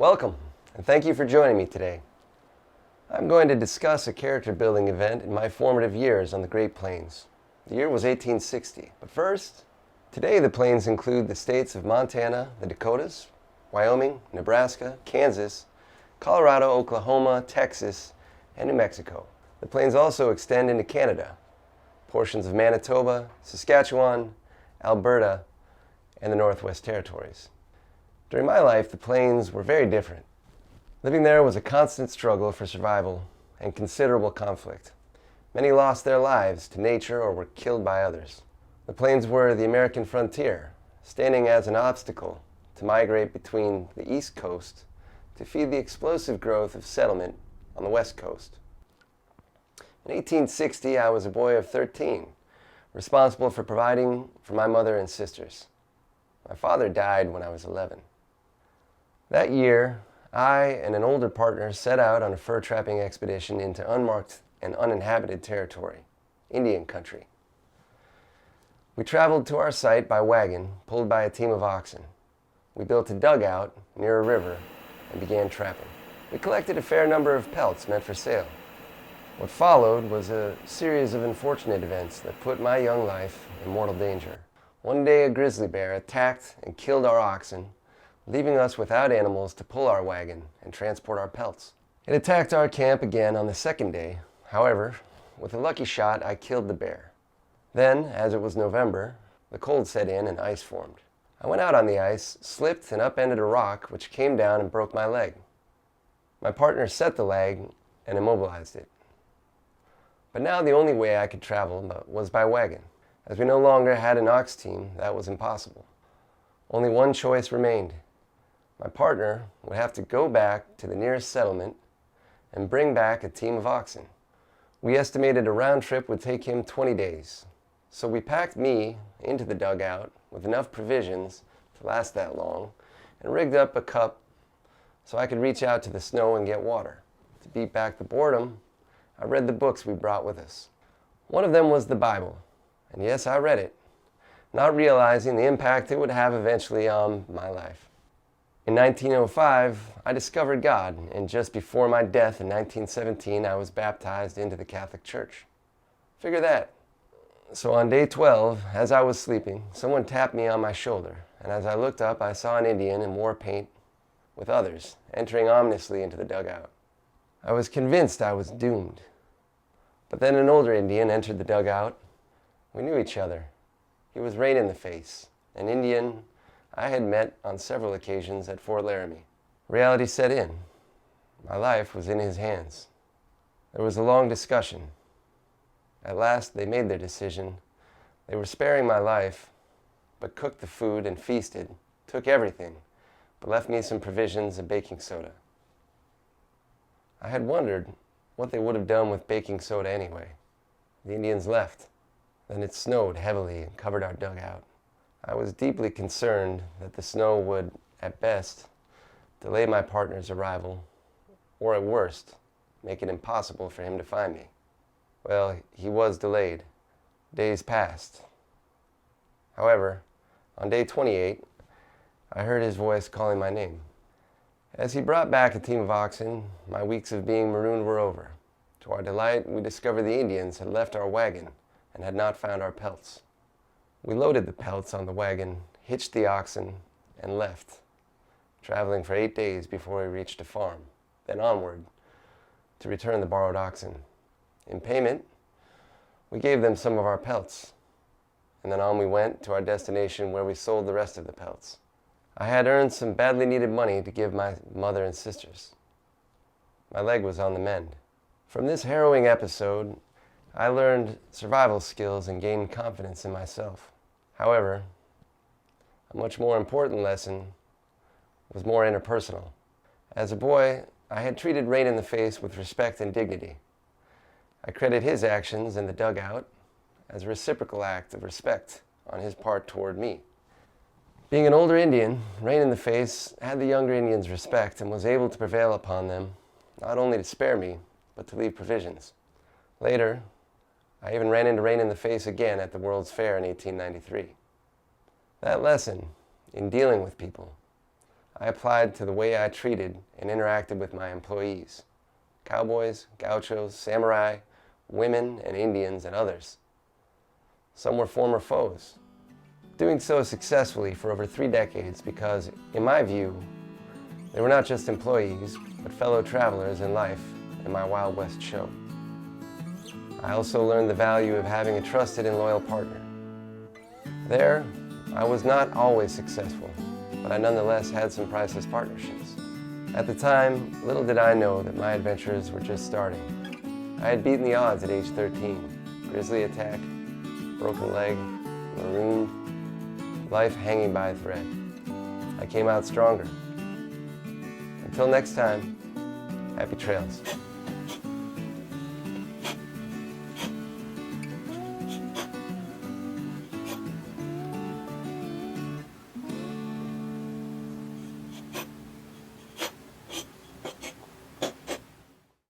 Welcome, and thank you for joining me today. I'm going to discuss a character building event in my formative years on the Great Plains. The year was 1860, but first, today the Plains include the states of Montana, the Dakotas, Wyoming, Nebraska, Kansas, Colorado, Oklahoma, Texas, and New Mexico. The Plains also extend into Canada, portions of Manitoba, Saskatchewan, Alberta, and the Northwest Territories. During my life, the Plains were very different. Living there was a constant struggle for survival and considerable conflict. Many lost their lives to nature or were killed by others. The Plains were the American frontier, standing as an obstacle to migrate between the East Coast to feed the explosive growth of settlement on the West Coast. In 1860, I was a boy of 13, responsible for providing for my mother and sisters. My father died when I was 11. That year, I and an older partner set out on a fur trapping expedition into unmarked and uninhabited territory, Indian country. We traveled to our site by wagon, pulled by a team of oxen. We built a dugout near a river and began trapping. We collected a fair number of pelts meant for sale. What followed was a series of unfortunate events that put my young life in mortal danger. One day a grizzly bear attacked and killed our oxen, leaving us without animals to pull our wagon and transport our pelts. It attacked our camp again on the second day. However, with a lucky shot, I killed the bear. Then, as it was November, the cold set in and ice formed. I went out on the ice, slipped and upended a rock, which came down and broke my leg. My partner set the leg and immobilized it. But now the only way I could travel was by wagon. As we no longer had an ox team, that was impossible. Only one choice remained. My partner would have to go back to the nearest settlement and bring back a team of oxen. We estimated a round trip would take him 20 days. So we packed me into the dugout with enough provisions to last that long and rigged up a cup so I could reach out to the snow and get water. To beat back the boredom, I read the books we brought with us. One of them was the Bible, and yes, I read it, not realizing the impact it would have eventually on my life. In 1905, I discovered God, and just before my death in 1917, I was baptized into the Catholic Church. Figure that. So on day 12, as I was sleeping, someone tapped me on my shoulder, and as I looked up, I saw an Indian in war paint with others entering ominously into the dugout. I was convinced I was doomed. But then an older Indian entered the dugout. We knew each other. He was Rain in the Face, an Indian I had met on several occasions at Fort Laramie. Reality set in. My life was in his hands. There was a long discussion. At last, they made their decision. They were sparing my life, but cooked the food and feasted, took everything, but left me some provisions and baking soda. I had wondered what they would have done with baking soda anyway. The Indians left. Then it snowed heavily and covered our dugout. I was deeply concerned that the snow would, at best, delay my partner's arrival, or at worst, make it impossible for him to find me. Well, he was delayed. Days passed. However, on day 28, I heard his voice calling my name. As he brought back a team of oxen, my weeks of being marooned were over. To our delight, we discovered the Indians had left our wagon and had not found our pelts. We loaded the pelts on the wagon, hitched the oxen, and left, traveling for 8 days before we reached a farm, then onward to return the borrowed oxen. In payment, we gave them some of our pelts, and then on we went to our destination where we sold the rest of the pelts. I had earned some badly needed money to give my mother and sisters. My leg was on the mend. From this harrowing episode, I learned survival skills and gained confidence in myself. However, a much more important lesson was more interpersonal. As a boy, I had treated Rain in the Face with respect and dignity. I credit his actions in the dugout as a reciprocal act of respect on his part toward me. Being an older Indian, Rain in the Face had the younger Indians' respect and was able to prevail upon them, not only to spare me, but to leave provisions. Later, I even ran into Rain in the Face again at the World's Fair in 1893. That lesson, in dealing with people, I applied to the way I treated and interacted with my employees. Cowboys, gauchos, samurai, women and Indians, and others. Some were former foes, doing so successfully for over 3 decades because, in my view, they were not just employees, but fellow travelers in life in my Wild West show. I also learned the value of having a trusted and loyal partner. There, I was not always successful, but I nonetheless had some priceless partnerships. At the time, little did I know that my adventures were just starting. I had beaten the odds at age 13. Grizzly attack, broken leg, marooned, life hanging by a thread. I came out stronger. Until next time, happy trails.